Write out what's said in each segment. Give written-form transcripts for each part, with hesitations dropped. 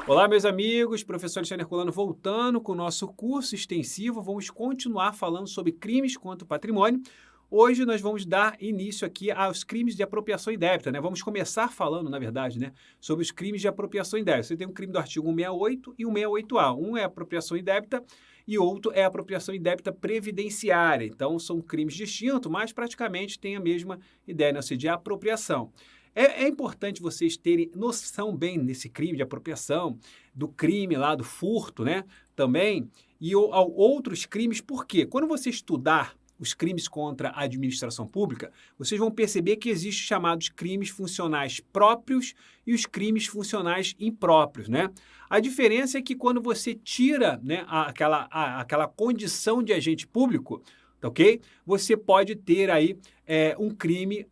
Olá, meus amigos, professor Alexandre Herculano voltando com o nosso curso extensivo. Vamos continuar falando sobre crimes contra o patrimônio. Hoje nós vamos dar início aqui aos crimes de apropriação indébita, né? Vamos começar falando, na verdade, né, sobre os crimes de apropriação indébita. Você tem um crime do artigo 168 e 168-A. Um é apropriação indébita e outro é apropriação indébita previdenciária. Então, são crimes distintos, mas praticamente têm a mesma ideia, né? Ou seja, de apropriação. É importante vocês terem noção bem nesse crime de apropriação, do crime lá do furto, né? Também, e outros crimes, por quê? Quando você estudar os crimes contra a administração pública, vocês vão perceber que existem chamados crimes funcionais próprios e os crimes funcionais impróprios, né? A diferença é que quando você tira, né, aquela condição de agente público, tá ok? Você pode ter aí um crime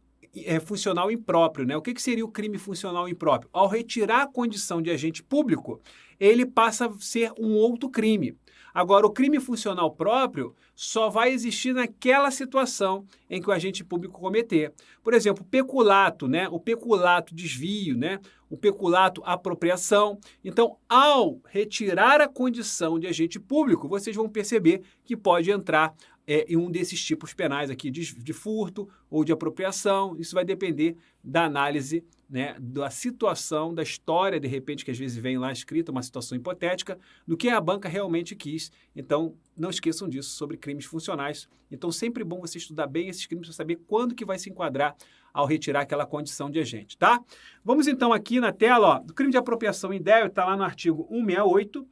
funcional impróprio, né? O que seria o crime funcional impróprio? Ao retirar a condição de agente público, ele passa a ser um outro crime. Agora, o crime funcional próprio só vai existir naquela situação em que o agente público cometer. Por exemplo, peculato, né? O peculato desvio, né? O peculato apropriação. Então, ao retirar a condição de agente público, vocês vão perceber que pode entrar em um desses tipos penais aqui de furto ou de apropriação. Isso vai depender da análise, né, da situação, da história, de repente, que às vezes vem lá escrita, uma situação hipotética, do que a banca realmente quis. Então, não esqueçam disso, sobre crimes funcionais. Então, sempre bom você estudar bem esses crimes para saber quando que vai se enquadrar ao retirar aquela condição de agente, tá? Vamos então aqui na tela, ó, do crime de apropriação indébita, está lá no artigo 168,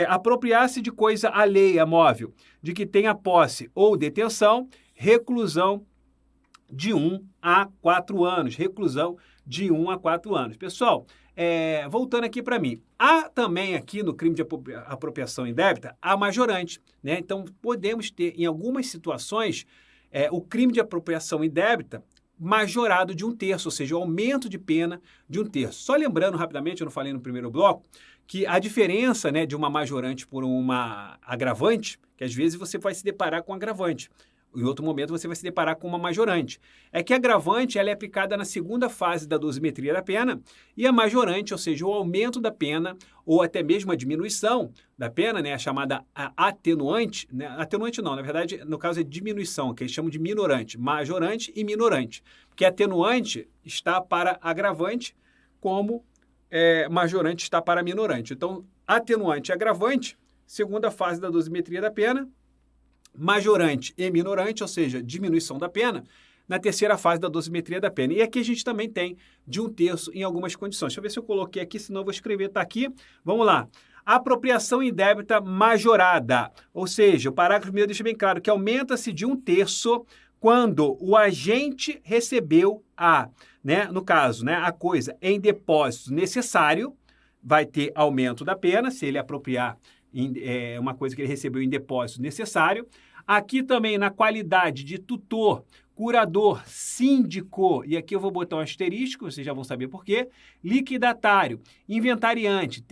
apropriar-se de coisa alheia, móvel, de que tenha posse ou detenção, reclusão de 1 a 4 anos. Reclusão de 1 a 4 anos. Pessoal, voltando aqui para mim, há também aqui no crime de apropriação indébita a majorante, né? Então, podemos ter, em algumas situações, o crime de apropriação indébita majorado de 1/3, ou seja, o aumento de pena de 1/3. Só lembrando rapidamente, eu não falei no primeiro bloco, que a diferença, né, de uma majorante por uma agravante, que às vezes você vai se deparar com agravante, em outro momento você vai se deparar com uma majorante. É que a agravante ela é aplicada na segunda fase da dosimetria da pena e a majorante, ou seja, o aumento da pena ou até mesmo a diminuição da pena, né, a chamada atenuante, né, atenuante não, na verdade, no caso é diminuição, que eles chamam de minorante, majorante e minorante, porque atenuante está para agravante, como majorante está para minorante. Então, atenuante e agravante, segunda fase da dosimetria da pena, majorante e minorante, ou seja, diminuição da pena, na terceira fase da dosimetria da pena. E aqui a gente também tem de 1/3 em algumas condições. Deixa eu ver se eu coloquei aqui, senão eu vou escrever, tá aqui. Vamos lá. Apropriação indébita majorada, ou seja, o parágrafo primeiro deixa bem claro que aumenta-se de 1/3 quando o agente recebeu no caso, né, a coisa em depósito necessário, vai ter aumento da pena, se ele apropriar uma coisa que ele recebeu em depósito necessário. Aqui também na qualidade de tutor, curador, síndico, e aqui eu vou botar um asterisco, vocês já vão saber por quê, liquidatário, inventariante,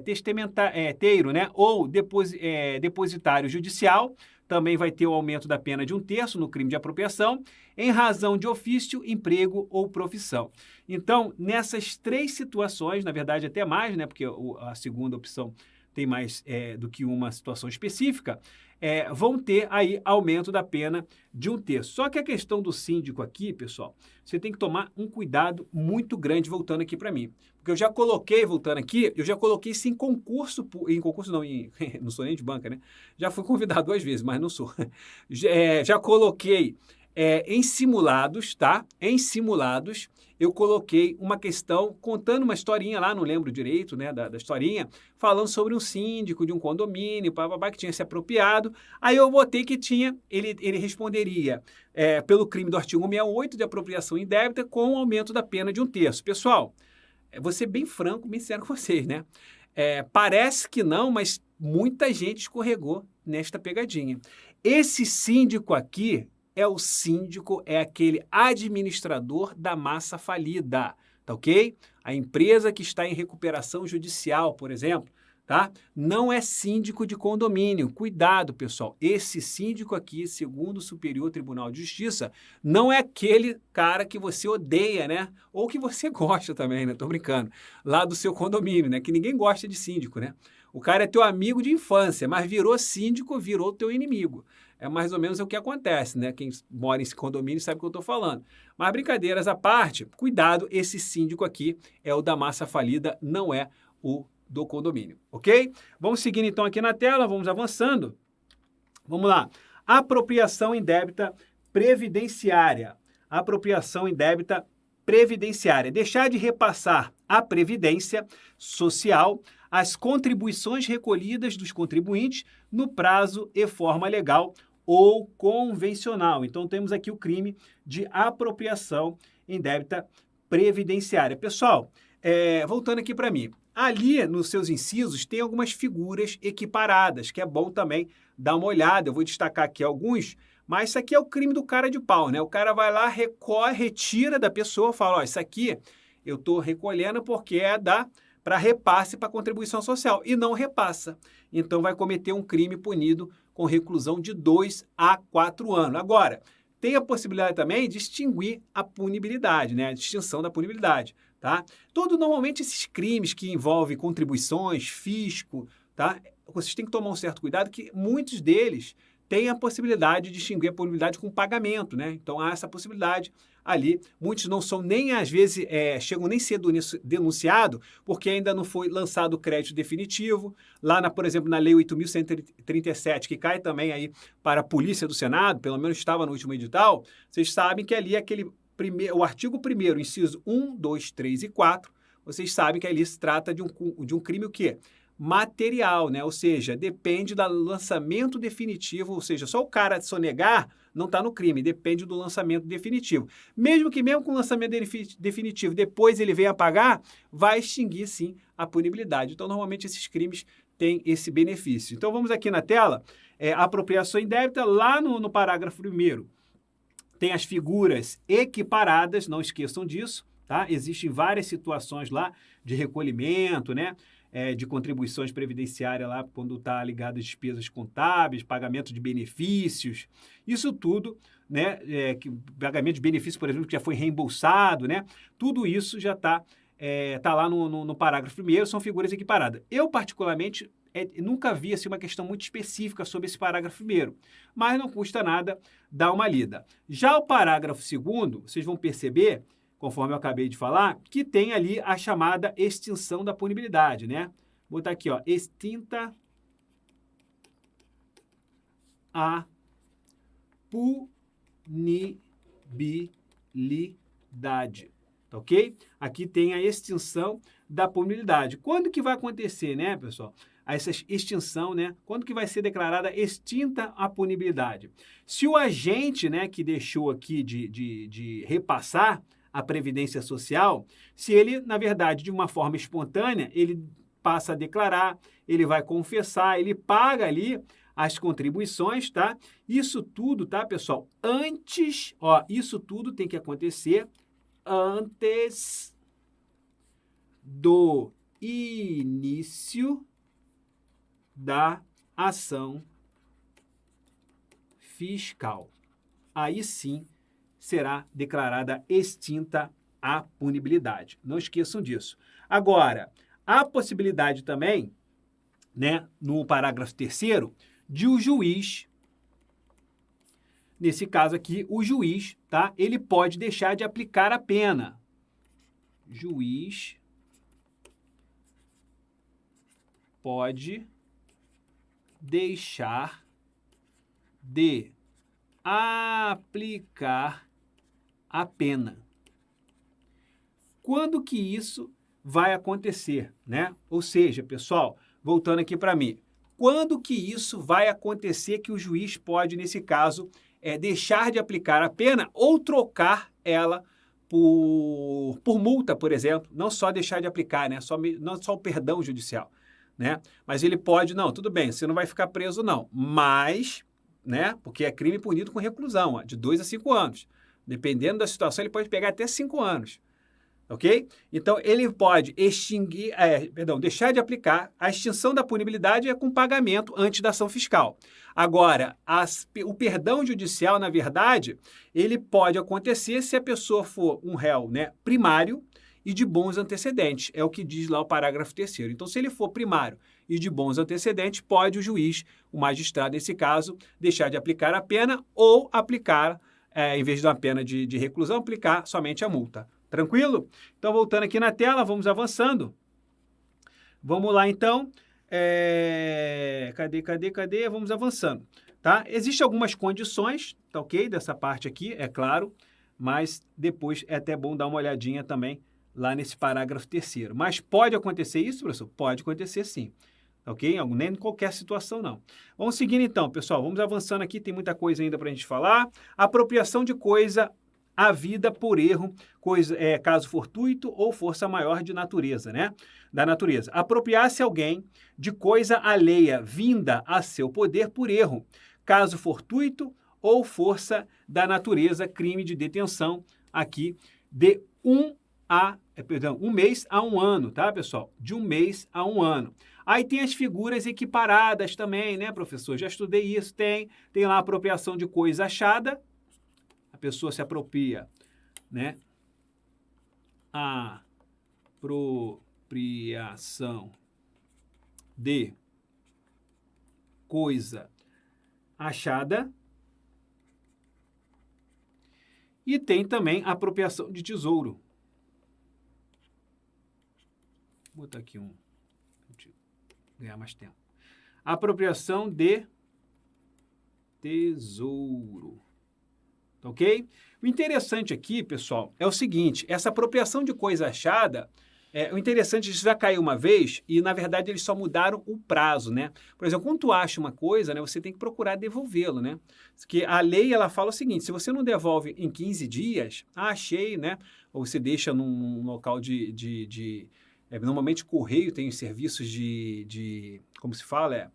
testamenteiro, né, ou depositário judicial, também vai ter o aumento da pena de 1/3 no crime de apropriação, em razão de ofício, emprego ou profissão. Então, nessas 3 situações, na verdade até mais, né, porque a segunda opção tem mais do que uma situação específica, vão ter aí aumento da pena de 1/3. Só que a questão do síndico aqui, pessoal, você tem que tomar um cuidado muito grande voltando aqui para mim. Porque eu já coloquei, voltando aqui, eu já coloquei isso em concurso não, não sou nem de banca, né? Já fui convidado 2 vezes, mas não sou. Já coloquei em simulados, tá? Em simulados, eu coloquei uma questão contando uma historinha lá, não lembro direito, né, da historinha, falando sobre um síndico de um condomínio, que tinha se apropriado. Aí eu botei que ele responderia pelo crime do artigo 168 de apropriação indébita com o aumento da pena de 1/3. Pessoal, vou ser bem franco, bem sincero com vocês, né? Parece que não, mas muita gente escorregou nesta pegadinha. Esse síndico aqui é aquele administrador da massa falida, tá ok? A empresa que está em recuperação judicial, por exemplo, tá? Não é síndico de condomínio. Cuidado, pessoal. Esse síndico aqui, segundo o Superior Tribunal de Justiça, não é aquele cara que você odeia, né? Ou que você gosta também, né? Tô brincando. Lá do seu condomínio, né? Que ninguém gosta de síndico, né? O cara é teu amigo de infância, mas virou síndico, virou teu inimigo. É mais ou menos o que acontece, né? Quem mora em condomínio sabe o que eu estou falando. Mas brincadeiras à parte, cuidado, esse síndico aqui é o da massa falida, não é o do condomínio, ok? Vamos seguindo então aqui na tela, vamos avançando. Vamos lá. Apropriação indébita previdenciária. Apropriação indébita previdenciária. Deixar de repassar à Previdência Social as contribuições recolhidas dos contribuintes no prazo e forma legal ou convencional. Então, temos aqui o crime de apropriação indébita previdenciária. Pessoal, voltando aqui para mim. Ali, nos seus incisos, tem algumas figuras equiparadas, que é bom também dar uma olhada. Eu vou destacar aqui alguns, mas isso aqui é o crime do cara de pau, né? O cara vai lá, recolhe, retira da pessoa, fala, ó, isso aqui eu estou recolhendo porque é para repasse para contribuição social, e não repassa. Então, vai cometer um crime punido com reclusão de 2 a 4 anos. Agora, tem a possibilidade também de extinguir a punibilidade, né? A distinção da punibilidade, tá? Normalmente esses crimes que envolvem contribuições, fisco, tá? Vocês têm que tomar um certo cuidado que muitos deles têm a possibilidade de extinguir a punibilidade com pagamento, né? Então há essa possibilidade ali. Muitos não são nem, às vezes, chegam nem a ser denunciado porque ainda não foi lançado o crédito definitivo. Lá, por exemplo, na Lei 8.137, que cai também aí para a Polícia do Senado, pelo menos estava no último edital, vocês sabem que ali o artigo 1º, inciso 1, 2, 3 e 4, vocês sabem que ali se trata de um crime o quê? Material, né? Ou seja, depende do lançamento definitivo, ou seja, só o cara sonegar não está no crime, depende do lançamento definitivo. Mesmo com o lançamento definitivo, depois ele venha a pagar, vai extinguir sim a punibilidade. Então, normalmente esses crimes têm esse benefício. Então, vamos aqui na tela, apropriação indébita, lá no parágrafo 1º, tem as figuras equiparadas, não esqueçam disso, tá? Existem várias situações lá de recolhimento, né? De contribuições previdenciárias lá quando está ligado às despesas contábeis, pagamento de benefícios, isso tudo, né? Pagamento de benefício, por exemplo, que já foi reembolsado, né? Tudo isso já está lá no parágrafo 1º, são figuras equiparadas. Eu, particularmente, nunca vi assim, uma questão muito específica sobre esse parágrafo 1º, mas não custa nada dar uma lida. Já o parágrafo 2º, vocês vão perceber, conforme eu acabei de falar, que tem ali a chamada extinção da punibilidade, né? Vou botar aqui, ó, extinta a punibilidade, tá ok? Aqui tem a extinção da punibilidade. Quando que vai acontecer, né, pessoal? Essa extinção, né? Quando que vai ser declarada extinta a punibilidade? Se o agente, né, que deixou aqui de repassar a Previdência Social, se ele, na verdade, de uma forma espontânea, ele passa a declarar, ele vai confessar, ele paga ali as contribuições, tá? Isso tudo, tá, pessoal? Isso tudo tem que acontecer antes do início da ação fiscal. Aí sim será declarada extinta a punibilidade. Não esqueçam disso. Agora, há possibilidade também, né, no parágrafo 3º, de o juiz, nesse caso aqui, o juiz, tá, ele pode deixar de aplicar a pena. Juiz pode deixar de aplicar a pena. Quando que isso vai acontecer, né? Ou seja, pessoal, voltando aqui para mim, quando que isso vai acontecer que o juiz pode, nesse caso, deixar de aplicar a pena ou trocar ela por multa, por exemplo, não só deixar de aplicar, né? Não só o perdão judicial, né? Mas ele pode, não, tudo bem, você não vai ficar preso não, mas, né? Porque é crime punido com reclusão, de 2 a 5 anos. Dependendo da situação, ele pode pegar até 5 anos. Ok? Então, ele pode deixar de aplicar. A extinção da punibilidade é com pagamento antes da ação fiscal. Agora, o perdão judicial, na verdade, ele pode acontecer se a pessoa for um réu, né, primário e de bons antecedentes. É o que diz lá o parágrafo 3º. Então, se ele for primário e de bons antecedentes, pode o juiz, o magistrado, nesse caso, deixar de aplicar a pena ou aplicar, em vez de uma pena de reclusão, aplicar somente a multa. Tranquilo? Então, voltando aqui na tela, vamos avançando. Vamos lá, então. Cadê? Vamos avançando. Tá? Existem algumas condições, tá ok? Dessa parte aqui, é claro, mas depois é até bom dar uma olhadinha também lá nesse parágrafo 3º. Mas pode acontecer isso, professor? Pode acontecer sim. Ok? Nem em qualquer situação, não. Vamos seguindo então, pessoal. Vamos avançando aqui, tem muita coisa ainda para a gente falar. Apropriação de coisa havida por erro, caso fortuito ou força maior de natureza, né? Da natureza. Apropriar-se alguém de coisa alheia vinda a seu poder por erro, caso fortuito ou força da natureza, crime de detenção aqui de um mês a 1 ano, tá, pessoal? De 1 mês a 1 ano. Aí tem as figuras equiparadas também, né, professor? Já estudei isso, tem lá a apropriação de coisa achada. A pessoa se apropria, né? Apropriação de coisa achada. E tem também a apropriação de tesouro. Vou botar aqui ganhar mais tempo. Apropriação de tesouro. Ok? O interessante aqui, pessoal, é o seguinte, essa apropriação de coisa achada, o interessante, isso já caiu uma vez e, na verdade, eles só mudaram o prazo, né? Por exemplo, quando tu acha uma coisa, né, você tem que procurar devolvê-lo, né? Porque a lei, ela fala o seguinte, se você não devolve em 15 dias, achei, né? Ou você deixa num local normalmente correio tem os serviços como se fala,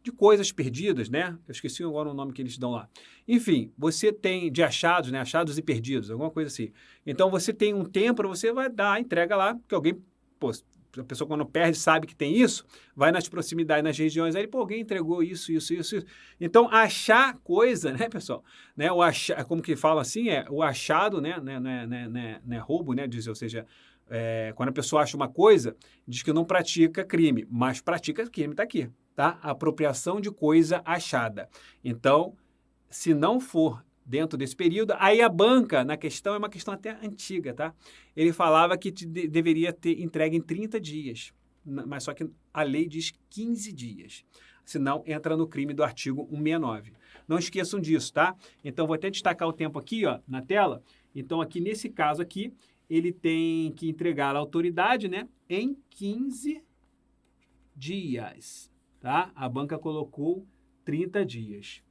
de coisas perdidas, né? Eu esqueci agora o nome que eles dão lá. Enfim, você tem de achados, né? Achados e perdidos, alguma coisa assim. Então, você tem um tempo, você vai dar a entrega lá, que alguém, a pessoa quando perde sabe que tem isso, vai nas proximidades, nas regiões, aí, alguém entregou isso. Então, achar coisa, né, pessoal? Né? Como que fala assim, o achado, né? Não é roubo, né? Ou seja, quando a pessoa acha uma coisa, diz que não pratica crime, mas pratica crime, está aqui. Tá? Apropriação de coisa achada. Então, se não for dentro desse período, aí a banca, na questão, é uma questão até antiga, tá? Ele falava que deveria ter entregue em 30 dias, mas só que a lei diz 15 dias. Senão, entra no crime do artigo 169. Não esqueçam disso, tá? Então, vou até destacar o tempo aqui, ó, na tela. Então, aqui nesse caso aqui, ele tem que entregar à autoridade, né, em 15 dias. Tá? A banca colocou 30 dias.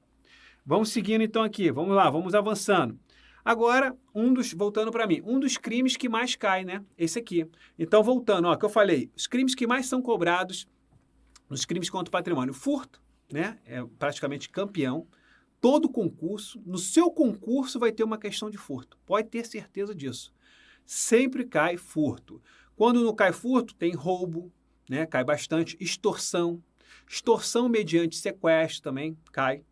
Vamos seguindo então aqui, vamos lá, vamos avançando. Agora, voltando para mim, um dos crimes que mais cai, né? Esse aqui. Então, voltando, ó, que eu falei, os crimes que mais são cobrados nos crimes contra o patrimônio. Furto, né? É praticamente campeão. Todo concurso, no seu concurso vai ter uma questão de furto. Pode ter certeza disso. Sempre cai furto. Quando não cai furto, tem roubo, né? Cai bastante. Extorsão mediante sequestro também cai.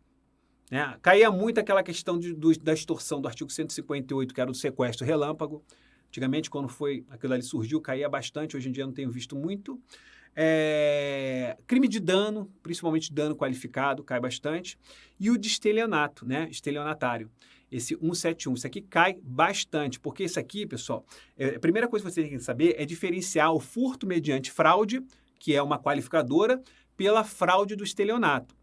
Né? Caía muito aquela questão da extorsão do artigo 158, que era o sequestro relâmpago. Antigamente, quando aquilo ali surgiu, caía bastante. Hoje em dia não tenho visto muito. Crime de dano, principalmente dano qualificado, cai bastante. E o de estelionato, né? Estelionatário. Esse 171, isso aqui cai bastante, porque isso aqui, pessoal, a primeira coisa que você tem que saber é diferenciar o furto mediante fraude, que é uma qualificadora, pela fraude do estelionato.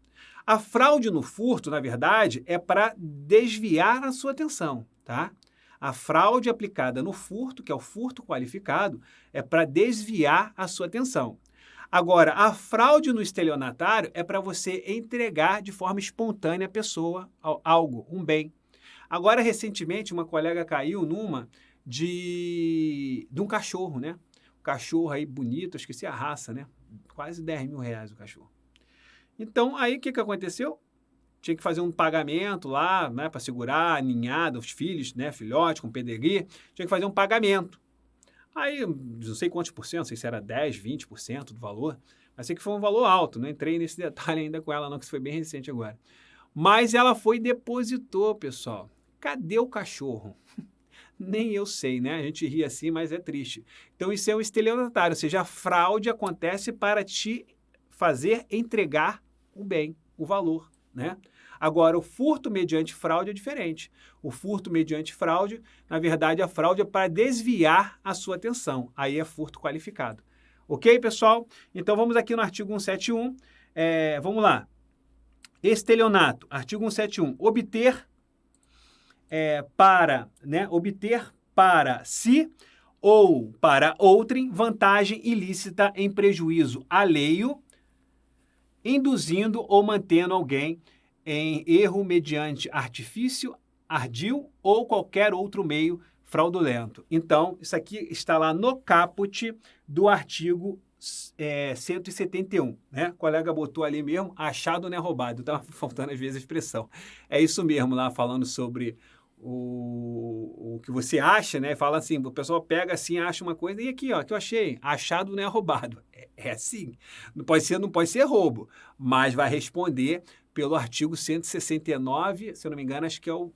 A fraude no furto, na verdade, é para desviar a sua atenção, tá? A fraude aplicada no furto, que é o furto qualificado, é para desviar a sua atenção. Agora, a fraude no estelionatário é para você entregar de forma espontânea à pessoa algo, um bem. Agora, recentemente, uma colega caiu numa de um cachorro, né? Um cachorro aí bonito, eu esqueci a raça, né? Quase 10 mil reais o cachorro. Então, aí o que aconteceu? Tinha que fazer um pagamento lá, né, para segurar a ninhada, os filhos, né, filhote com pedigree, tinha que fazer um pagamento. Aí, não sei quantos por cento, não sei se era 10, 20% do valor, mas sei que foi um valor alto, não entrei nesse detalhe ainda com ela não, que isso foi bem recente agora. Mas ela foi e depositou, pessoal. Cadê o cachorro? Nem eu sei, né? A gente ri assim, mas é triste. Então isso é um estelionatário, ou seja, a fraude acontece para te fazer entregar o bem, o valor, né? Agora, o furto mediante fraude é diferente. O furto mediante fraude, na verdade, a fraude é para desviar a sua atenção. Aí é furto qualificado. Ok, pessoal? Então vamos aqui no artigo 171. Vamos lá. Estelionato, artigo 171. Obter para si ou para outrem vantagem ilícita em prejuízo alheio, induzindo ou mantendo alguém em erro mediante artifício, ardil ou qualquer outro meio fraudulento. Então, isso aqui está lá no caput do artigo 171, né? O colega botou ali mesmo, achado não é roubado. Estava faltando às vezes a expressão. É isso mesmo lá, falando sobre o que você acha, né? Fala assim, o pessoal pega assim, acha uma coisa, e aqui, ó, que eu achei, achado não é roubado. É assim, não pode ser roubo, mas vai responder pelo artigo 169, se eu não me engano, acho que é o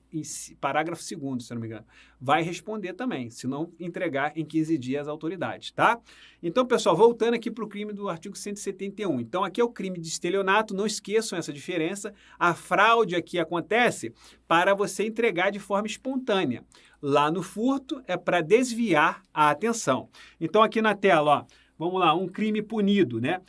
parágrafo 2º, se eu não me engano. Vai responder também, se não entregar em 15 dias às autoridades, tá? Então, pessoal, voltando aqui para o crime do artigo 171. Então, aqui é o crime de estelionato, não esqueçam essa diferença. A fraude aqui acontece para você entregar de forma espontânea. Lá no furto é para desviar a atenção. Então, aqui na tela, ó, vamos lá, um crime punido, né?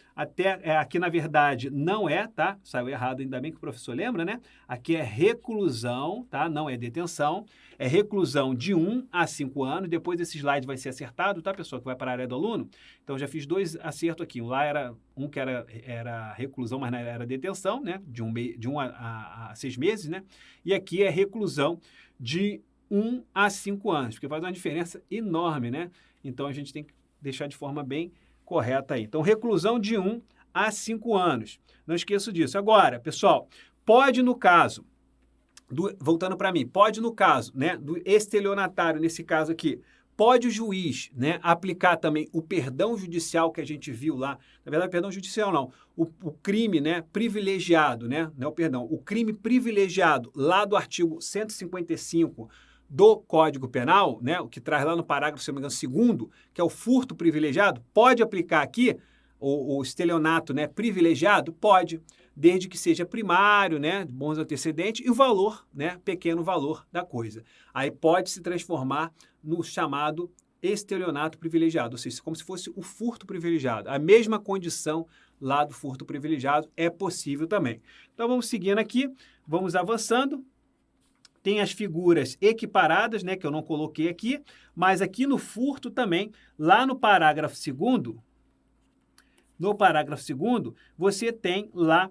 Aqui, na verdade, não é, tá? Saiu errado, ainda bem que o professor lembra, né? Aqui é reclusão, tá? Não é detenção. É reclusão de 1 a 5 anos. Depois esse slide vai ser acertado, tá, pessoal? Que vai para a área do aluno. Então, já fiz 2 acertos aqui. Lá era um que era reclusão, mas não era detenção, né? De 1 a 6 meses, né? E aqui é reclusão de 1 a 5 anos, porque faz uma diferença enorme, né? Então, a gente tem que deixar de forma bem correta aí. Então, reclusão de 1 a 5 anos. Não esqueço disso. Agora, pessoal, pode no caso, voltando para mim, pode no caso, né, do estelionatário, nesse caso aqui, pode o juiz, né, aplicar também o perdão judicial que a gente viu lá, na verdade, perdão judicial não, o crime, né, privilegiado, né, não é o perdão, o crime privilegiado lá do artigo 155 do Código Penal, né, o que traz lá no parágrafo, se não me engano, 2º, que é o furto privilegiado, pode aplicar aqui o estelionato, né, privilegiado? Pode, desde que seja primário, né, bons antecedentes, e o valor, né, pequeno valor da coisa. Aí pode se transformar no chamado estelionato privilegiado, ou seja, como se fosse o furto privilegiado. A mesma condição lá do furto privilegiado é possível também. Então vamos seguindo aqui, vamos avançando. Tem as figuras equiparadas, né, que eu não coloquei aqui, mas aqui no furto também, lá no parágrafo 2º, você tem lá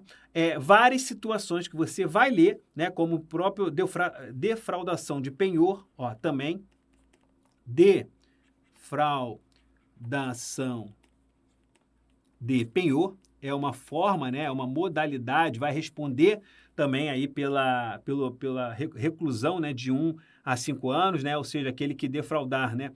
várias situações que você vai ler, né, como o próprio defraudação de penhor, ó, também, defraudação de penhor, é uma forma, né, é uma modalidade, vai responder também aí pela reclusão, né, de 1 a 5 anos, né, ou seja, aquele que defraudar, né,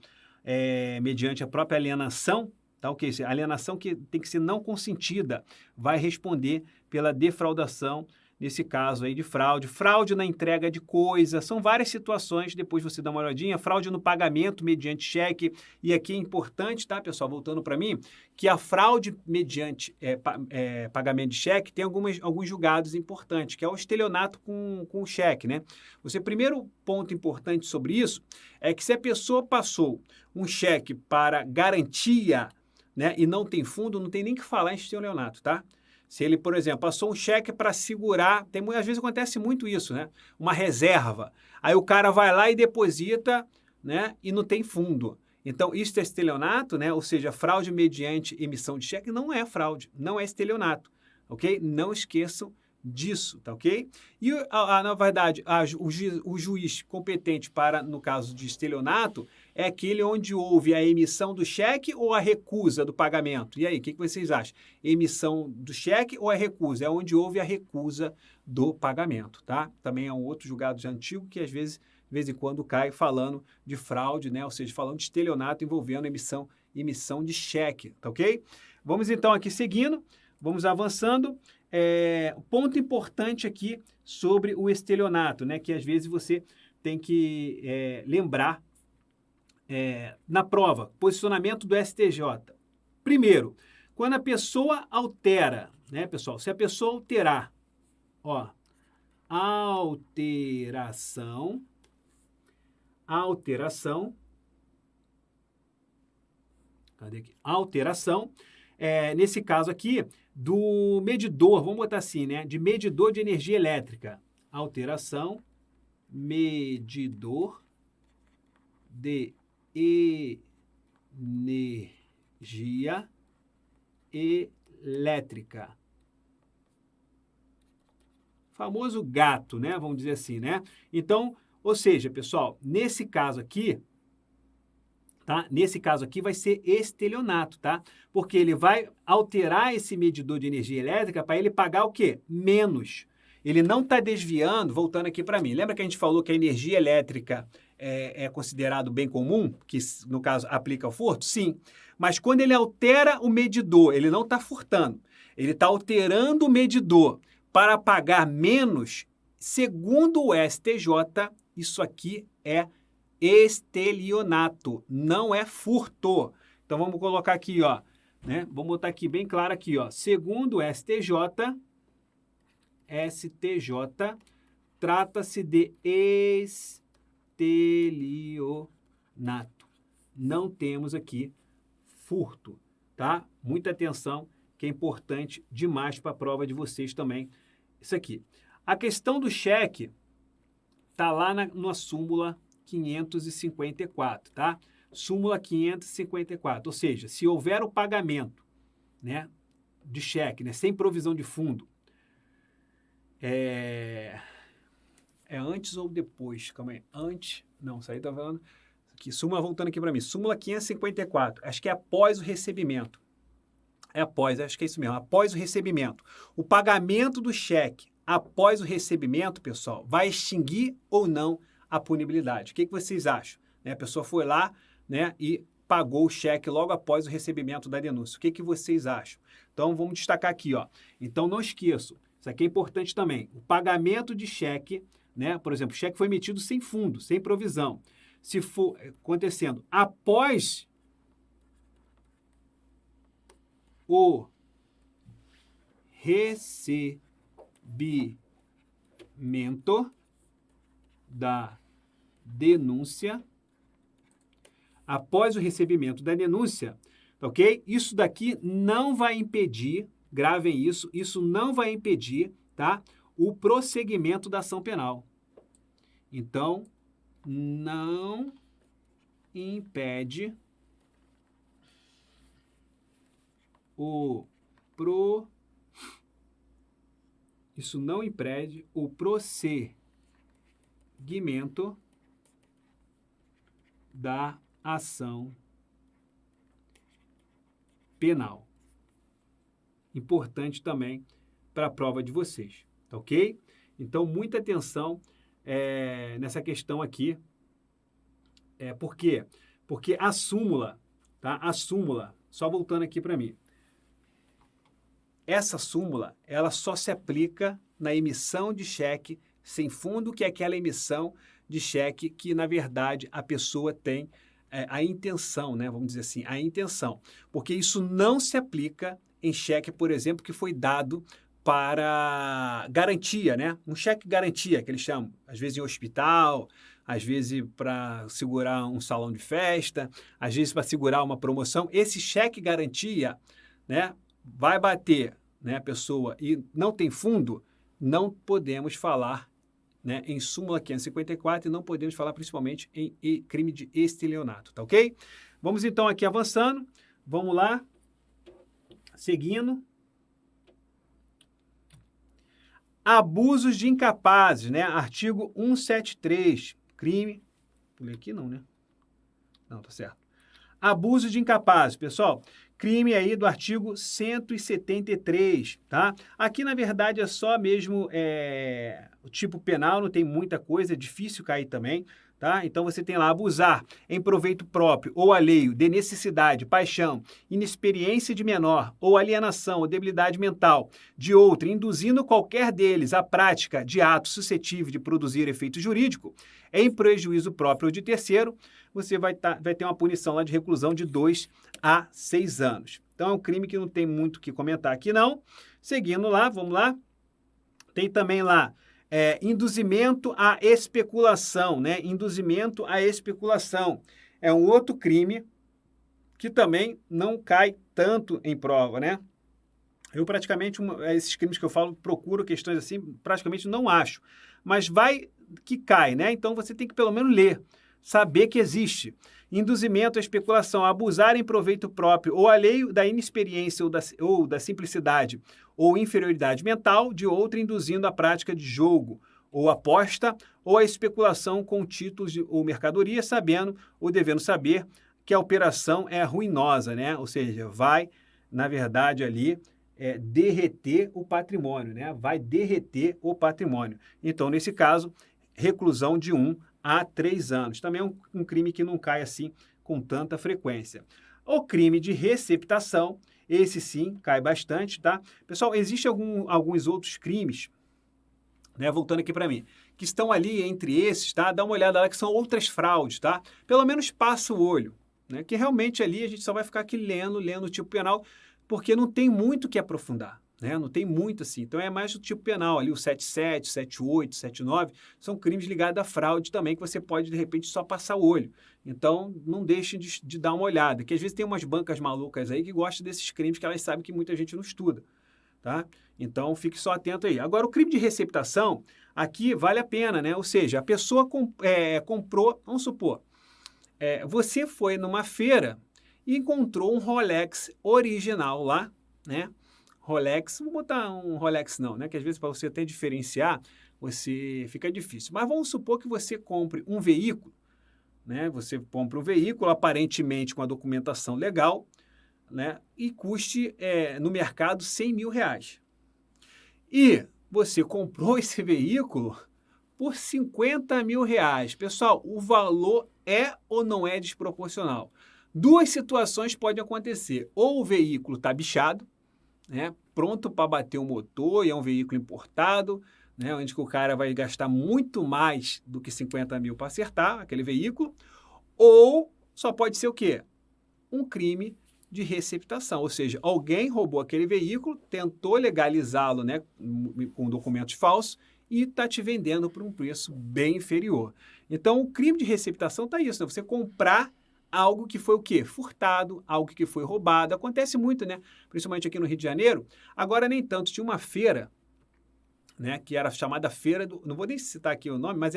mediante a própria alienação, tá, ok? Alienação que tem que ser não consentida, vai responder pela defraudação, nesse caso aí de fraude na entrega de coisa, são várias situações, depois você dá uma olhadinha, fraude no pagamento mediante cheque, e aqui é importante, tá, pessoal, voltando para mim, que a fraude mediante pagamento de cheque tem alguns julgados importantes, que é o estelionato com cheque, né? Primeiro ponto importante sobre isso é que se a pessoa passou um cheque para garantia, né, e não tem fundo, não tem nem que falar em estelionato, tá? Se ele, por exemplo, passou um cheque para segurar, às vezes acontece muito isso, né? Uma reserva. Aí o cara vai lá e deposita, né? E não tem fundo. Então, isso é estelionato, né? Ou seja, fraude mediante emissão de cheque não é fraude, não é estelionato, ok? Não esqueçam disso, tá ok? E, na verdade, o juiz competente para, no caso de estelionato, é aquele onde houve a emissão do cheque ou a recusa do pagamento. E aí, o que vocês acham? Emissão do cheque ou a recusa? É onde houve a recusa do pagamento, tá? Também é um outro julgado de antigo que, às vezes, de vez em quando cai falando de fraude, né? Ou seja, falando de estelionato envolvendo emissão de cheque, tá ok? Vamos então aqui seguindo, vamos avançando. Ponto importante aqui sobre o estelionato, né? Que às vezes você tem que lembrar na prova, posicionamento do STJ. Primeiro, quando a pessoa altera, né, pessoal? Se a pessoa alterar, ó, alteração, cadê aqui? Alteração, nesse caso aqui, do medidor, vamos botar assim, né? De medidor de energia elétrica. Alteração, medidor de energia elétrica. Famoso gato, né? Vamos dizer assim, né? Então, ou seja, pessoal, nesse caso aqui, tá? Nesse caso aqui vai ser estelionato, tá? Porque ele vai alterar esse medidor de energia elétrica para ele pagar o quê? Menos. Ele não está desviando, voltando aqui para mim. Lembra que a gente falou que a energia elétrica é considerado bem comum, que no caso aplica ao furto? Sim. Mas quando ele altera o medidor, ele não está furtando, ele está alterando o medidor para pagar menos, segundo o STJ, isso aqui é estelionato, não é furto. Então vamos colocar aqui, ó, né? Vamos botar aqui bem claro aqui, ó. Segundo o STJ, trata-se de estelionato. Não temos aqui furto, tá? Muita atenção, que é importante demais para a prova de vocês também. Isso aqui. A questão do cheque tá lá na súmula 554, tá? Súmula 554, ou seja, se houver o pagamento, né, de cheque, né, sem provisão de fundo, é antes ou depois? Calma aí. Antes? Não, isso aí tá falando. Aqui, súmula, voltando aqui para mim. Súmula 554. Acho que é após o recebimento. Acho que é isso mesmo. Após o recebimento. O pagamento do cheque após o recebimento, pessoal, vai extinguir ou não a punibilidade. O que vocês acham? Né, a pessoa foi lá, né, e pagou o cheque logo após o recebimento da denúncia. O que vocês acham? Então, vamos destacar aqui, ó. Então, não esqueçam. Isso aqui é importante também. O pagamento de cheque, né? Por exemplo, o cheque foi emitido sem fundo, sem provisão. Se for acontecendo após o recebimento da denúncia, após o recebimento da denúncia, ok? Isso daqui não vai impedir, gravem isso, isso não vai impedir, tá? O prosseguimento da ação penal. Então, não impede isso não impede o prosseguimento da ação penal. Importante também para a prova de vocês, tá ok? Então, muita atenção nessa questão aqui. Por quê? Porque a súmula, tá? A súmula, só voltando aqui para mim, essa súmula, ela só se aplica na emissão de cheque sem fundo, que é aquela emissão de cheque que, na verdade, a pessoa tem a intenção, né? Vamos dizer assim, a intenção. Porque isso não se aplica em cheque, por exemplo, que foi dado para garantia, né? Um cheque garantia, que eles chamam, às vezes em hospital, às vezes para segurar um salão de festa, às vezes para segurar uma promoção. Esse cheque garantia, né, vai bater, né, a pessoa e não tem fundo, não podemos falar, né, em súmula 554 e não podemos falar principalmente em crime de estelionato, tá ok? Vamos então aqui avançando, vamos lá, seguindo. Abusos de incapazes, né? Artigo 173, crime... Pulei aqui não, né? Não, tá certo. Abuso de incapazes, pessoal. crime aí do artigo 173, tá? Aqui, na verdade, é só mesmo o tipo penal, não tem muita coisa, é difícil cair também, tá? Então, você tem lá abusar em proveito próprio ou alheio de necessidade, paixão, inexperiência de menor ou alienação ou debilidade mental de outro, induzindo qualquer deles à prática de ato suscetível de produzir efeito jurídico, em prejuízo próprio ou de terceiro, você vai ter uma punição lá de reclusão de 2 a 6 anos. Então, é um crime que não tem muito o que comentar aqui, não. Seguindo lá, vamos lá. Tem também lá induzimento à especulação, né? Induzimento à especulação. É um outro crime que também não cai tanto em prova, né? Eu praticamente, esses crimes que eu falo, procuro questões assim, praticamente não acho. Mas vai que cai, né? Então, você tem que pelo menos ler, saber que existe. Induzimento à especulação, abusar em proveito próprio ou alheio da inexperiência ou da simplicidade ou inferioridade mental de outro, induzindo a prática de jogo ou aposta ou a especulação com títulos ou mercadoria, sabendo ou devendo saber que a operação é ruinosa, né? Ou seja, vai, na verdade, ali derreter o patrimônio, né? Vai derreter o patrimônio. Então, nesse caso, reclusão de 1 a 3 anos. Também é um crime que não cai assim com tanta frequência. O crime de receptação, esse sim cai bastante, tá? Pessoal, existem alguns outros crimes, né? Voltando aqui para mim, que estão ali entre esses, tá? Dá uma olhada lá que são outras fraudes, tá? Pelo menos passa o olho, né? Que realmente ali a gente só vai ficar aqui lendo o tipo penal, porque não tem muito o que aprofundar, né? Não tem muito assim. Então, é mais o tipo penal ali, o 77, 78, 79, são crimes ligados à fraude também, que você pode, de repente, só passar o olho. Então, não deixem de dar uma olhada, que às vezes tem umas bancas malucas aí que gostam desses crimes que elas sabem que muita gente não estuda, tá? Então, fique só atento aí. Agora, o crime de receptação, aqui vale a pena, né? Ou seja, a pessoa comprou, vamos supor, você foi numa feira e encontrou um Rolex original lá, né? Rolex, não vou botar um Rolex não, né? Que às vezes para você até diferenciar, você fica difícil. Mas vamos supor que você compre um veículo, né? Você compra um veículo aparentemente com a documentação legal, né? E custe no mercado 100 mil reais. E você comprou esse veículo por 50 mil reais. Pessoal, o valor é ou não é desproporcional? Duas situações podem acontecer. Ou o veículo está bichado, né, pronto para bater o motor e é um veículo importado, né, onde que o cara vai gastar muito mais do que 50 mil para acertar aquele veículo. Ou só pode ser o quê? Um crime de receptação, ou seja, alguém roubou aquele veículo, tentou legalizá-lo, né, com documentos falsos e está te vendendo por um preço bem inferior. Então, o crime de receptação está isso, né? Você comprar algo que foi o quê? Furtado, algo que foi roubado. Acontece muito, né? Principalmente aqui no Rio de Janeiro. Agora, nem tanto. Tinha uma feira, né, que era chamada Feira do... Não vou nem citar aqui o nome, mas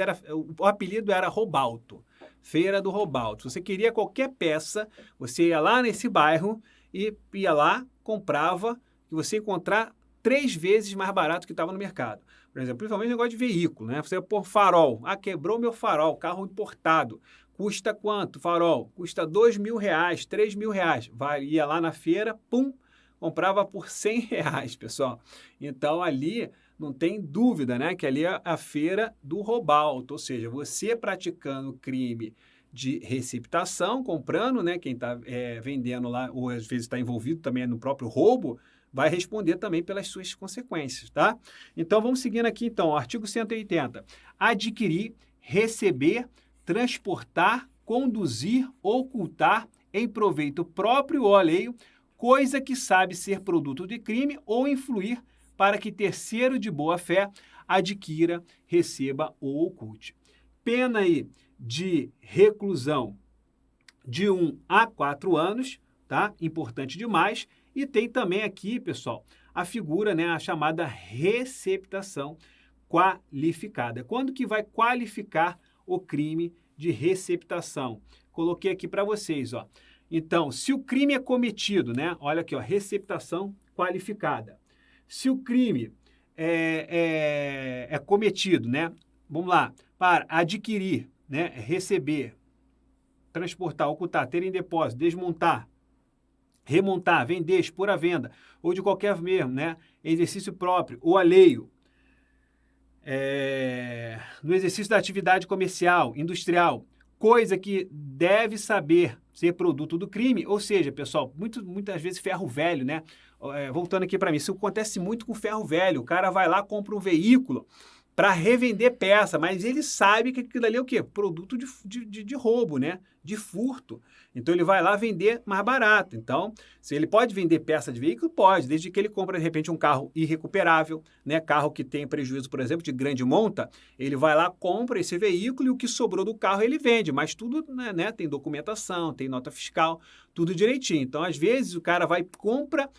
o apelido era Roubalto. Feira do Roubalto. Se você queria qualquer peça, você ia lá nesse bairro e ia lá, comprava, e você ia encontrar 3 vezes mais barato que estava no mercado. Por exemplo, principalmente negócio de veículo, né? Você ia pôr farol. Ah, quebrou meu farol, carro importado. Custa quanto, farol? Custa 2 mil reais, 3 mil reais. Ia lá na feira, pum, comprava por 100 reais, pessoal. Então, ali não tem dúvida, né? Que ali é a feira do roubalto, ou seja, você praticando crime de receptação, comprando, né? Quem está vendendo lá, ou às vezes está envolvido também no próprio roubo, vai responder também pelas suas consequências, tá? Então, vamos seguindo aqui, então, artigo 180. Adquirir, receber, transportar, conduzir, ocultar, em proveito próprio ou alheio, coisa que sabe ser produto de crime ou influir para que terceiro de boa-fé adquira, receba ou oculte. Pena aí de reclusão de 1 a 4 anos, tá? Importante demais. E tem também aqui, pessoal, a figura, né, a chamada receptação qualificada. Quando que vai qualificar o crime de receptação? Coloquei aqui para vocês, ó. Então, se o crime é cometido, né? Olha aqui, ó, receptação qualificada. Se o crime é cometido, né? Vamos lá, para adquirir, né? Receber, transportar, ocultar, ter em depósito, desmontar, remontar, vender, expor à venda, ou de qualquer mesmo, né? Exercício próprio ou alheio. No exercício da atividade comercial, industrial, coisa que deve saber ser produto do crime, ou seja, pessoal, muitas vezes ferro velho, né? Voltando aqui para mim, isso acontece muito com ferro velho, o cara vai lá, compra um veículo para revender peça, mas ele sabe que aquilo ali é o quê? Produto de roubo, né? De furto. Então ele vai lá vender mais barato. Então, se ele pode vender peça de veículo, pode, desde que ele compra de repente um carro irrecuperável, né? Carro que tem prejuízo, por exemplo, de grande monta, ele vai lá, compra esse veículo e o que sobrou do carro ele vende, mas tudo, né? Tem documentação, tem nota fiscal, tudo direitinho. Então, às vezes, o cara vai e compra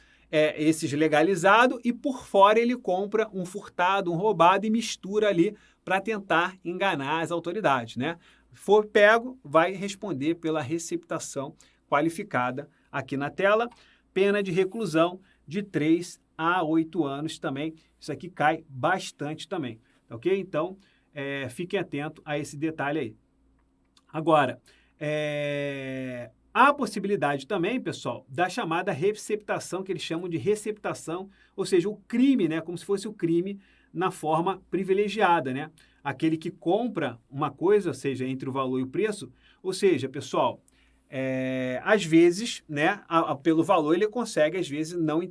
esses legalizado e por fora ele compra um furtado, um roubado e mistura ali para tentar enganar as autoridades, né? For pego, vai responder pela receptação qualificada aqui na tela, pena de reclusão de 3 a 8 anos também, isso aqui cai bastante também, ok? Então, fiquem atentos a esse detalhe aí. Agora, há a possibilidade também, pessoal, da chamada receptação, que eles chamam de receptação, ou seja, o crime, né, como se fosse o crime na forma privilegiada, né? Aquele que compra uma coisa, seja entre o valor e o preço, ou seja, pessoal, às vezes, né, pelo valor ele consegue, às vezes, não,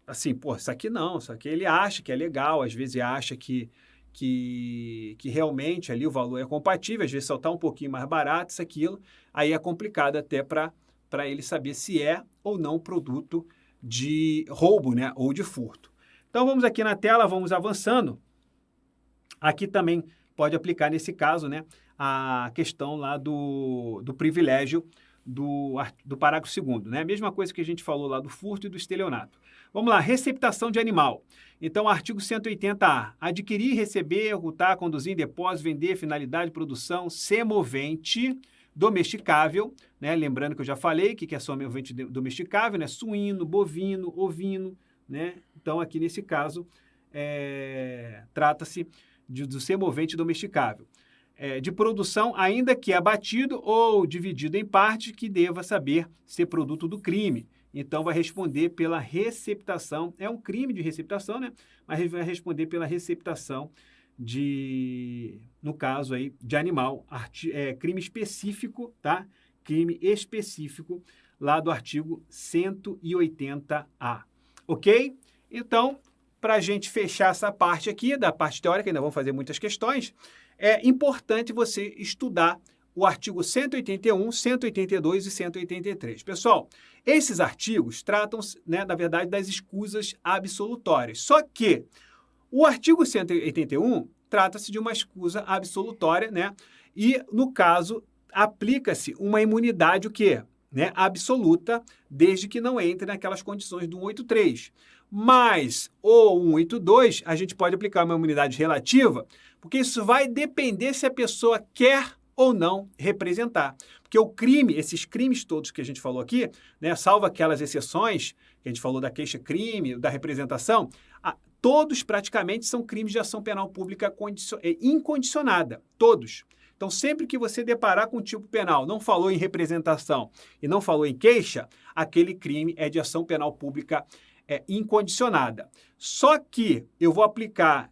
assim, pô, isso aqui não, isso aqui ele acha que é legal, às vezes acha que realmente ali o valor é compatível, às vezes só está um pouquinho mais barato, isso, aquilo, aí é complicado até para ele saber se é ou não produto de roubo, né, ou de furto. Então vamos aqui na tela, vamos avançando. Aqui também pode aplicar nesse caso, né, a questão lá do privilégio do parágrafo 2º, né? Mesma coisa que a gente falou lá do furto e do estelionato. Vamos lá, receptação de animal. Então, artigo 180A, adquirir, receber, ocultar, conduzir em depósito, vender, finalidade, produção, semovente, domesticável, né? Lembrando que eu já falei que é semovente domesticável, né? Suíno, bovino, ovino, né? Então, aqui nesse caso, trata-se do semovente domesticável. De produção, ainda que abatido ou dividido em parte, que deva saber ser produto do crime. Então, vai responder pela receptação, é um crime de receptação, né? Mas vai responder pela receptação no caso aí, de animal, crime específico, tá? Crime específico lá do artigo 180A, ok? Então, para a gente fechar essa parte aqui, da parte teórica, ainda vamos fazer muitas questões, é importante você estudar o artigo 181, 182 e 183. Pessoal, esses artigos tratam, né, na verdade, das escusas absolutórias. Só que o artigo 181 trata-se de uma escusa absolutória, né? E, no caso, aplica-se uma imunidade, o quê? Né, absoluta, desde que não entre naquelas condições do 183. Mas o 182, a gente pode aplicar uma imunidade relativa, porque isso vai depender se a pessoa quer ou não representar. Porque o crime, esses crimes todos que a gente falou aqui, né, salvo aquelas exceções, que a gente falou da queixa-crime, da representação, todos praticamente são crimes de ação penal pública incondicionada, todos. Então, sempre que você deparar com um tipo penal, não falou em representação e não falou em queixa, aquele crime é de ação penal pública incondicionada. Só que eu vou aplicar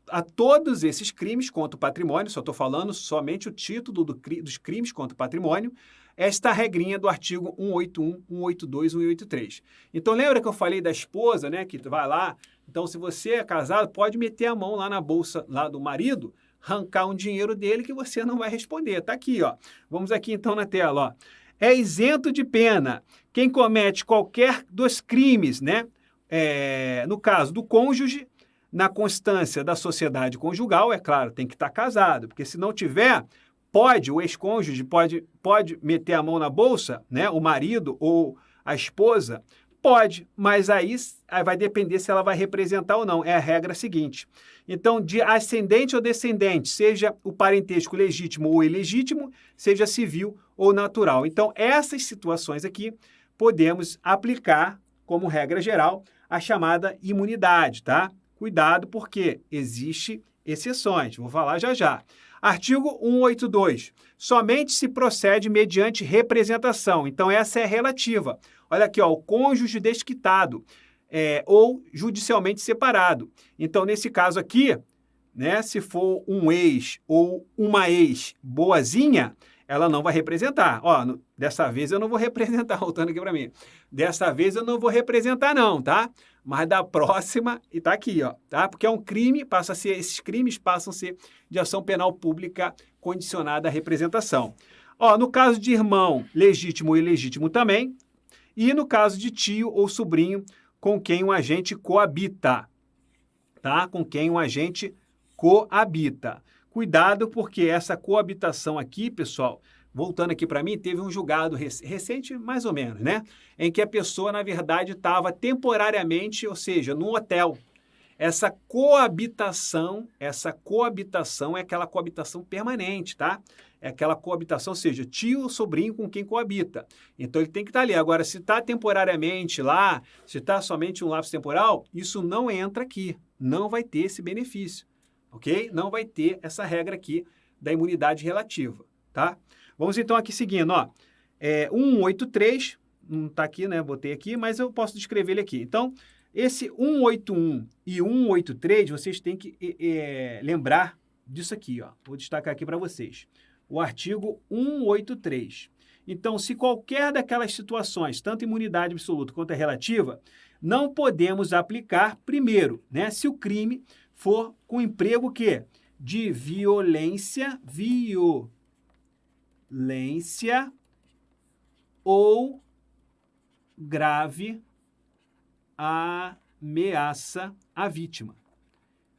a todos esses crimes contra o patrimônio, só estou falando somente o título dos crimes contra o patrimônio, esta regrinha do artigo 181, 182, 183. Então, lembra que eu falei da esposa, né, que vai lá? Então, se você é casado, pode meter a mão lá na bolsa lá do marido, arrancar um dinheiro dele que você não vai responder. Está aqui, ó. Vamos aqui então na tela, ó. É isento de pena quem comete qualquer dos crimes, né? No caso do cônjuge, na constância da sociedade conjugal, é claro, tem que estar casado, porque se não tiver, o ex-cônjuge pode meter a mão na bolsa, né? O marido ou a esposa, pode, mas aí vai depender se ela vai representar ou não. É a regra seguinte. Então, de ascendente ou descendente, seja o parentesco legítimo ou ilegítimo, seja civil ou natural. Então, essas situações aqui podemos aplicar, como regra geral, a chamada imunidade, tá? Cuidado, porque existe exceções. Vou falar já já. Artigo 182. Somente se procede mediante representação. Então, essa é relativa. Olha aqui, ó, o cônjuge desquitado ou judicialmente separado. Então, nesse caso aqui, né, se for um ex ou uma ex boazinha, ela não vai representar. Ó, dessa vez eu não vou representar, voltando aqui para mim. Dessa vez eu não vou representar não, tá? Mas da próxima, e tá aqui, ó, tá? Porque é um crime, esses crimes passam a ser de ação penal pública condicionada à representação. Ó, no caso de irmão legítimo ou ilegítimo também, e no caso de tio ou sobrinho com quem um agente coabita, tá? Com quem um agente coabita. Cuidado, porque essa coabitação aqui, pessoal, voltando aqui para mim, teve um julgado recente, mais ou menos, né? Em que a pessoa, na verdade, estava temporariamente, ou seja, num hotel. Essa coabitação é aquela coabitação permanente, tá? É aquela coabitação, ou seja, tio ou sobrinho com quem coabita. Então, ele tem que estar ali. Agora, se está temporariamente lá, se está somente um lapso temporal, isso não entra aqui. Não vai ter esse benefício, ok? Não vai ter essa regra aqui da imunidade relativa, tá? Vamos então aqui seguindo, ó. 183, não está aqui, né? Botei aqui, mas eu posso descrever ele aqui. Então, esse 181 e 183, vocês têm que lembrar disso aqui, ó. Vou destacar aqui para vocês. O artigo 183. Então, se qualquer daquelas situações, tanto imunidade absoluta quanto a relativa, não podemos aplicar primeiro, né? Se o crime for com emprego que de violência ou grave ameaça à vítima.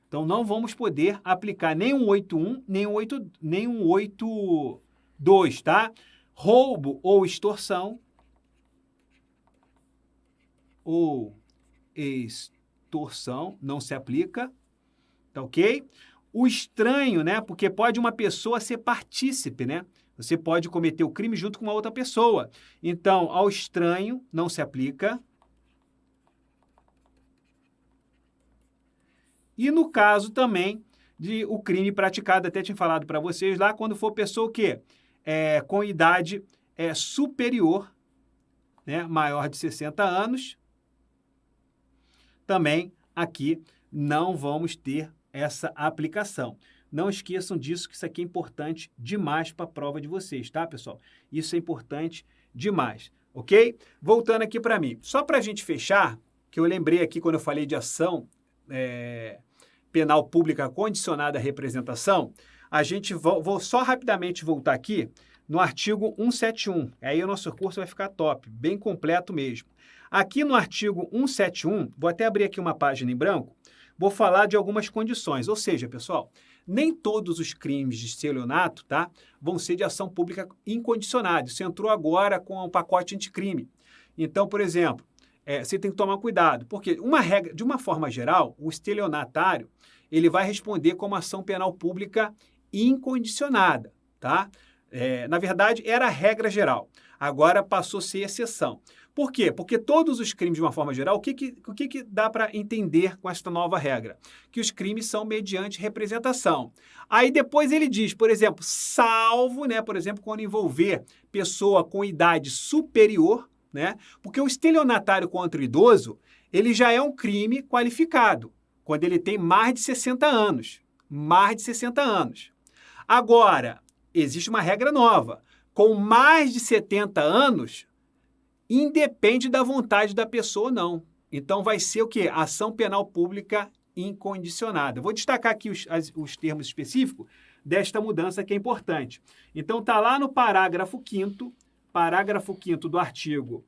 Então, não vamos poder aplicar nem 181, nem 182, tá? Roubo ou extorsão, não se aplica, tá ok? O estranho, né? Porque pode uma pessoa ser partícipe, né? Você pode cometer o crime junto com uma outra pessoa. Então, ao estranho não se aplica. E no caso também de o crime praticado, até tinha falado para vocês lá, quando for pessoa o quê? Com idade superior, né? Maior de 60 anos, também aqui não vamos ter essa aplicação. Não esqueçam disso, que isso aqui é importante demais para a prova de vocês, tá, pessoal? Isso é importante demais, ok? Voltando aqui para mim. Só para a gente fechar, que eu lembrei aqui quando eu falei de ação penal pública condicionada à representação, a gente vou só rapidamente voltar aqui no artigo 171. Aí o nosso curso vai ficar top, bem completo mesmo. Aqui no artigo 171, vou até abrir aqui uma página em branco, vou falar de algumas condições. Ou seja, pessoal, nem todos os crimes de estelionato, tá, vão ser de ação pública incondicionada. Isso entrou agora com o pacote anticrime. Então, por exemplo, você tem que tomar cuidado, porque de uma forma geral, o estelionatário ele vai responder como ação penal pública incondicionada, tá? Na verdade, era a regra geral. Agora passou a ser exceção. Por quê? Porque todos os crimes, de uma forma geral, o que dá para entender com esta nova regra? Que os crimes são mediante representação. Aí depois ele diz, por exemplo, salvo, né, por exemplo, quando envolver pessoa com idade superior, né? Porque o estelionatário contra o idoso, ele já é um crime qualificado, quando ele tem mais de 60 anos. Mais de 60 anos. Agora, existe uma regra nova. Com mais de 70 anos, independe da vontade da pessoa, não. Então, vai ser o quê? Ação penal pública incondicionada. Vou destacar aqui os termos específicos desta mudança que é importante. Então, está lá no parágrafo 5º do artigo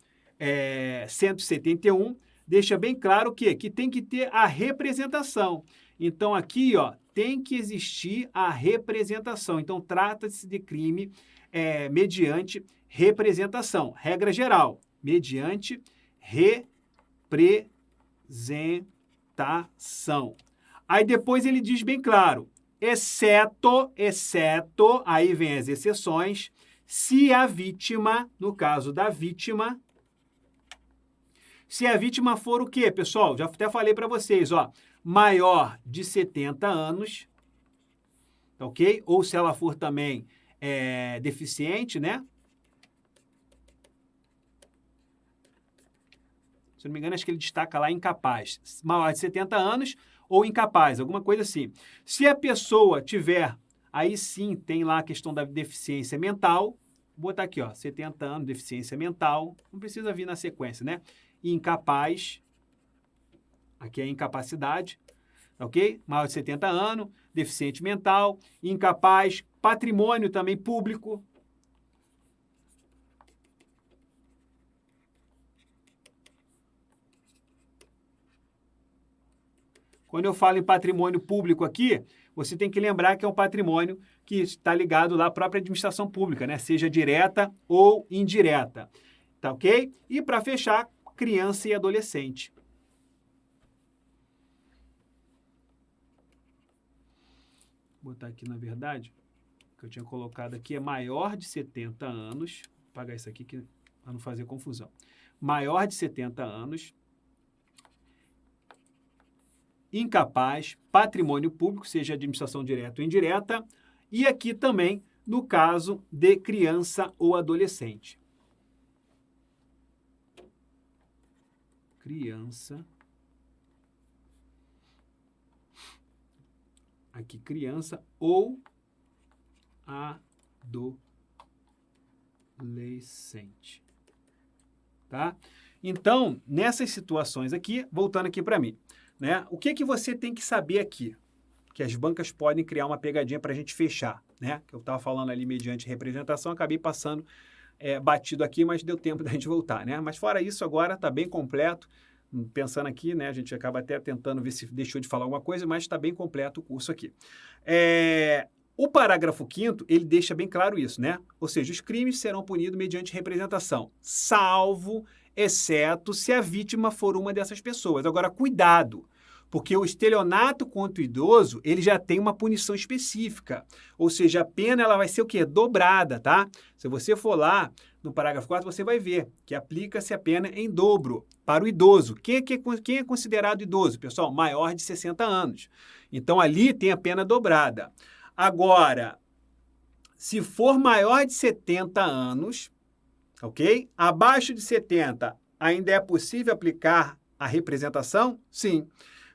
171, deixa bem claro que tem que ter a representação. Então, aqui, ó, tem que existir a representação. Então, trata-se de crime mediante representação. Regra geral, mediante representação. Aí depois ele diz bem claro, exceto, aí vem as exceções, se a vítima, no caso da vítima, se a vítima for o quê, pessoal? Já até falei para vocês, ó, maior de 70 anos, tá ok? Ou se ela for também deficiente, né? Se não me engano, acho que ele destaca lá incapaz. Maior de 70 anos ou incapaz, alguma coisa assim. Se a pessoa tiver, aí sim tem lá a questão da deficiência mental. Vou botar aqui, ó, 70 anos, deficiência mental. Não precisa vir na sequência, né? Incapaz. Aqui é incapacidade, ok? Maior de 70 anos, deficiente mental, incapaz, patrimônio também público. Quando eu falo em patrimônio público aqui, você tem que lembrar que é um patrimônio que está ligado lá à própria administração pública, né? Seja direta ou indireta, tá ok? E para fechar, criança e adolescente. Vou botar aqui, na verdade, que eu tinha colocado aqui é maior de 70 anos. Vou apagar isso aqui para não fazer confusão. Maior de 70 anos, incapaz, patrimônio público, seja administração direta ou indireta, e aqui também no caso de criança ou adolescente. Criança. Aqui, criança ou adolescente. Tá? Então, nessas situações aqui, voltando aqui para mim, né? O que você tem que saber aqui? Que as bancas podem criar uma pegadinha para a gente fechar, né? Que eu estava falando ali mediante representação, acabei passando batido aqui, mas deu tempo da gente voltar, né? Mas fora isso, agora está bem completo. Pensando aqui, né? A gente acaba até tentando ver se deixou de falar alguma coisa, mas está bem completo o curso aqui. O parágrafo 5º, ele deixa bem claro isso, né? Ou seja, os crimes serão punidos mediante representação, salvo, exceto, se a vítima for uma dessas pessoas. Agora, cuidado, porque o estelionato contra o idoso, ele já tem uma punição específica. Ou seja, a pena ela vai ser o quê? Dobrada, tá? Se você for lá no parágrafo 4, você vai ver que aplica-se a pena em dobro para o idoso. Quem é considerado idoso, pessoal? Maior de 60 anos. Então, ali tem a pena dobrada. Agora, se for maior de 70 anos, ok? Abaixo de 70, ainda é possível aplicar a representação? Sim.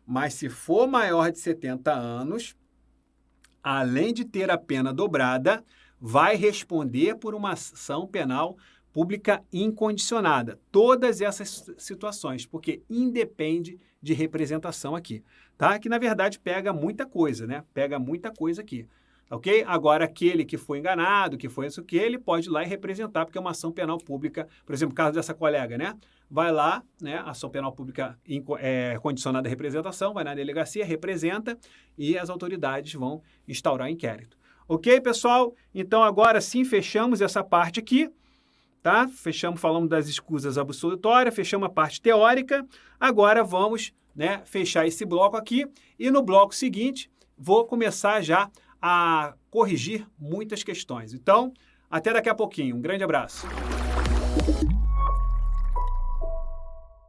Mas se for maior de 70 anos, além de ter a pena dobrada, vai responder por uma ação penal pública incondicionada. Todas essas situações, porque independe de representação aqui, tá? Que na verdade pega muita coisa, né? Pega muita coisa aqui, ok? Agora, aquele que foi enganado, que foi isso que ele pode ir lá e representar, porque é uma ação penal pública, por exemplo, o caso dessa colega, né? Vai lá, né? Ação penal pública condicionada à representação, vai na delegacia, representa e as autoridades vão instaurar inquérito. Ok, pessoal? Então, agora sim, fechamos essa parte aqui, tá? Falamos das escusas absolutórias, fechamos a parte teórica. Agora vamos, né, fechar esse bloco aqui e no bloco seguinte vou começar já a corrigir muitas questões. Então, até daqui a pouquinho. Um grande abraço.